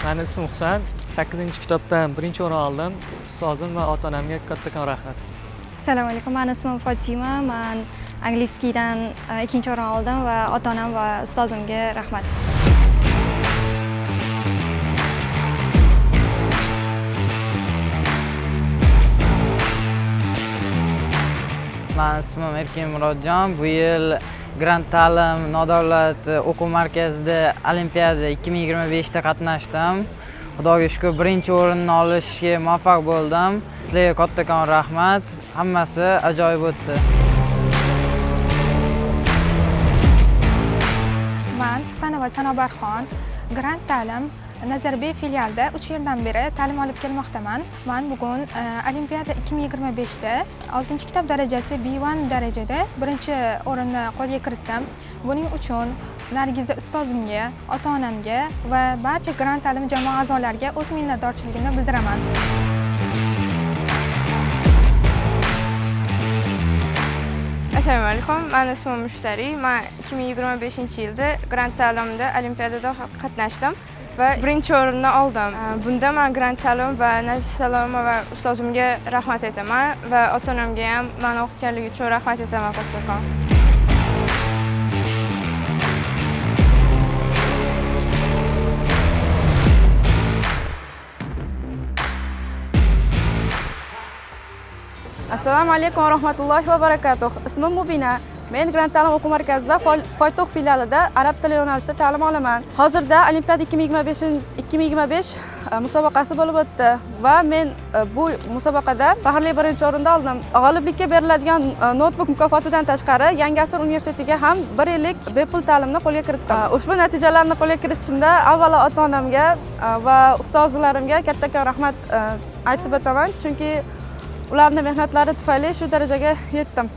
Meni ismim Husan. 8-kitobdan birinchi o'rin oldim. Ustozim va ota-onamga kattakon rahmat. Assalomu alaykum. Meni ismim Fotima. Men angliskidan ikkinchi o'rin oldim va ota-onam va ustozimga rahmat. Men ismim Erkin Murodjon. Bu yil Grant ta'lim nodavlat o'quv markazida Olimpiada 2025 da qatnashdim. Xudoga shukr birinchi o'rinni olishga muvaffaq bo'ldim. Sizlarga kattakon rahmat. Hammasi ajoyib o'tdi. Men Husanova Sanobarxon, Grant ta'lim Nazarbay filialida 3 yildan beri ta'lim olib kelmoqdaman. Men bugun Olimpiada 2025 da 6-kitob darajasi B1 darajada birinchi o'rinni qo'lga kiritdim. Buning uchun Nargiza ustozimga, ota-onamga va barcha Grant ta'lim jamoa a'zolariga o'z minnatdorchiligimni bildiraman. Assalomu alaykum. Meni ismim Mushtari. Men 2025-yilda Grant ta'limda Olimpiadada qatnashdim va birinchi o'rinni oldim. Bunda men Grant ta'lim va Nafisa Salomova va ustozimga rahmat aytaman va ota-onamga ham meni o'qitganligi uchun rahmat aytaman kattakon. Assalomu alaykum va rahmatullohi va barakatuh. Ismim Mubina. Men Grant ta'lim o'quv markazida Poytaxt filialida arab tili yo'nalishida ta'lim olaman. Hozirda Olimpiada 2025 musobaqasi bo'lib o'tdi va men bu musobaqada faxrli birinchi o'rinni oldim. G'oliblikka beriladigan notebook mukofotidan tashqari Yangi asr universitetiga ham 1 yillik bepul ta'limni qo'lga kiritdim. Ushbu natijalarni qo'lga kiritishimda avvalo ota-onamga va ustozlarimga kattakon rahmat aytib o'taman, chunki ularning mehnatlari tufayli shu darajaga yetdim.